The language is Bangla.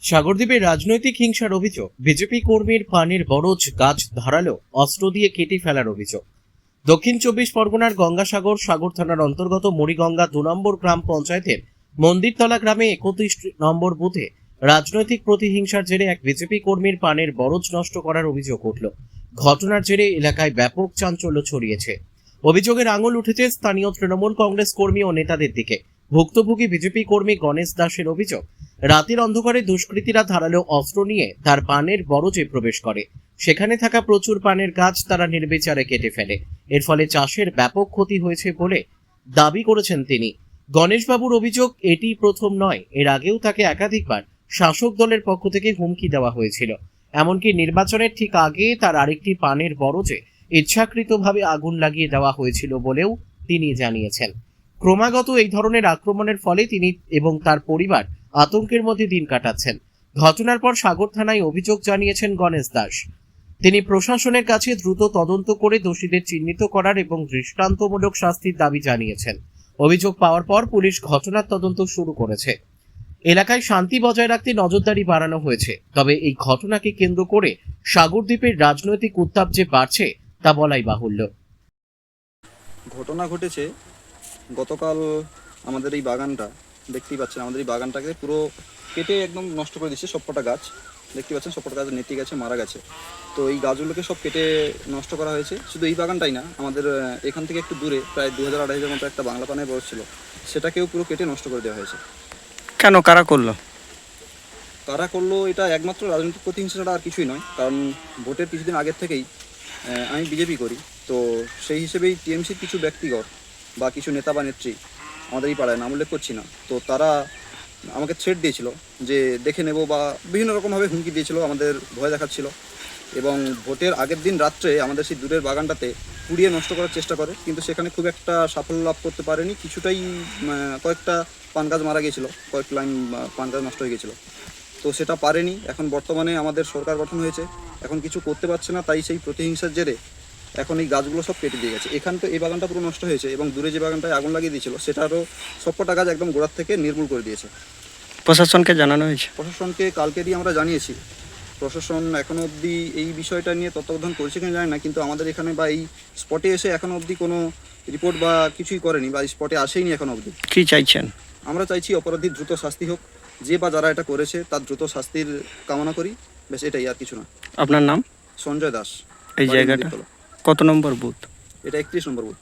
সাগরদ্বীপে রাজনৈতিক হিংসার অভিযোগ, বিজেপি কর্মীর পানের বরজ গাছ ধারালো অস্ত্র দিয়ে কেটে ফেলার অভিযোগ। দক্ষিণ 24 পরগনার গঙ্গাসাগর সাগর থানার অন্তর্গত মরিগঙ্গা 2 নম্বর গ্রাম পঞ্চায়েতের মন্দিরতলা গ্রামে 31 নম্বর বুথে রাজনৈতিক প্রতিহিংসার জেরে এক বিজেপি কর্মীর পানের বরজ নষ্ট করার অভিযোগ উঠল। ঘটনার জেরে এলাকায় ব্যাপক চাঞ্চল্য ছড়িয়েছে। অভিযোগের আঙুল উঠেছে স্থানীয় তৃণমূল কংগ্রেস কর্মী ও নেতাদের দিকে। ভুক্তভোগী বিজেপি কর্মী গণেশ দাসের অভিযোগ, রাতের অন্ধকারে দুষ্কৃতীরা ধারালো অস্ত্র নিয়ে তার পানের বরজে প্রবেশ করে। সেখানে থাকা প্রচুর পানের গাছ তারা নির্বিচারে কেটে ফেলে। এর ফলে চাষের ব্যাপক ক্ষতি হয়েছে বলে দাবি করেছেন তিনি। গণেশবাবুর অভিযোগ, এটি প্রথম নয়, এর আগেও তাকে একাধিকবার শাসক দলের পক্ষ থেকে হুমকি দেওয়া হয়েছিল। এমনকি নির্বাচনের ঠিক আগে তার আরেকটি পানের বরজে ইচ্ছাকৃতভাবে আগুন লাগিয়ে দেওয়া হয়েছিল বলেও তিনি জানিয়েছেন। ক্রমাগত এই ধরনের আক্রমণের ফলে তিনি এবং তার পরিবার আতঙ্কের মধ্যে দিন কাটাচ্ছেন। ঘটনার পর সাগর থানায় অভিযোগ জানিয়েছেন গণেশ দাস। তিনি প্রশাসনের কাছে দ্রুত তদন্ত করে দোষীদের চিহ্নিত করার এবং দৃষ্টান্তমূলক শাস্তির দাবি জানিয়েছেন। অভিযোগ পাওয়ার পর পুলিশ ঘটনার তদন্ত শুরু করেছে। এলাকায় শান্তি বজায় রাখতে নজরদারি বাড়ানো হয়েছে। তবে এই ঘটনাকে কেন্দ্র করে সাগরদ্বীপের রাজনৈতিক উত্তাপ যে বাড়ছে তা বলাই বাহুল্য। ঘটনা ঘটেছে গতকাল। আমাদের এই বাগানটা দেখতেই পাচ্ছেন, আমাদের এই বাগানটাকে পুরো কেটে একদম নষ্ট করে দিচ্ছে। সবকটা গাছ দেখতে পাচ্ছেন, সবকটা গাছ নেতি গেছে, মারা গেছে। তো এই গাছগুলোকে সব কেটে নষ্ট করা হয়েছে। শুধু এই বাগানটাই না, আমাদের এখান থেকে একটু দূরে প্রায় 2000-2500 মতো একটা বাংলা পানের বরজ ছিল, সেটাকেও পুরো কেটে নষ্ট করে দেওয়া হয়েছে। কেন, কারা করলো? কারা করলো এটা একমাত্র রাজনৈতিক প্রতিহিংসা ছাড়া আর কিছুই নয়। কারণ ভোটের কিছুদিন আগের থেকেই আমি বিজেপি করি, তো সেই হিসেবেই টিএমসির কিছু ব্যক্তিগত বা কিছু নেতা বা নেত্রী, আমাদের এই পাড়ায় নাম উল্লেখ করছি না, তো তারা আমাকে থ্রেট দিয়েছিল যে দেখে নেব বা বিভিন্ন রকমভাবে হুমকি দিয়েছিল, আমাদের ভয় দেখাচ্ছিল। এবং ভোটের আগের দিন রাত্রে আমাদের সেই দূরের বাগানটাতে পুড়িয়ে নষ্ট করার চেষ্টা করে, কিন্তু সেখানে খুব একটা সাফল্য লাভ করতে পারেনি। কিছুটাই কয়েকটা পান গাছ মারা গিয়েছিল, কয়েক লাইন পান গাছ নষ্ট হয়ে গেছিলো, তো সেটা পারেনি। এখন বর্তমানে আমাদের সরকার গঠন হয়েছে, এখন কিছু করতে পারছে না, তাই সেই প্রতিহিংসার জেরে এখন এই গাছগুলো সব কেটে দিয়ে গেছে। এখান তো এই বাগানটা পুরো নষ্ট হয়েছে, এবং দূরে যে বাগানটায় আগুন লাগিয়ে দিয়েছিল সেটারও সবকটা গাছ একদম গোড়ার থেকে নির্মূল করে দিয়েছে। প্রশাসনকে জানানো হয়েছে? প্রশাসনকে কালকেরই আমরা জানিয়েছি। প্রশাসন এখনও অবধি এই বিষয়টা নিয়ে তত্ত্বাবধান করছে কিনা জানি না, কিন্তু আমাদের এখানে বা এই স্পটে এসে এখনও অবধি কোনো রিপোর্ট বা কিছুই করেনি, বা স্পটে আসেইনি এখনও অবধি। কি চাইছেন? আমরা চাইছি অপরাধীর দ্রুত শাস্তি হোক, যে বা যারা এটা করেছে তার দ্রুত শাস্তির কামনা করি, বেশ এটাই, আর কিছু না। আপনার নাম? সঞ্জয় দাস। এই জায়গাটা কত নম্বর বুথ? এটা 31 নম্বর বুথ।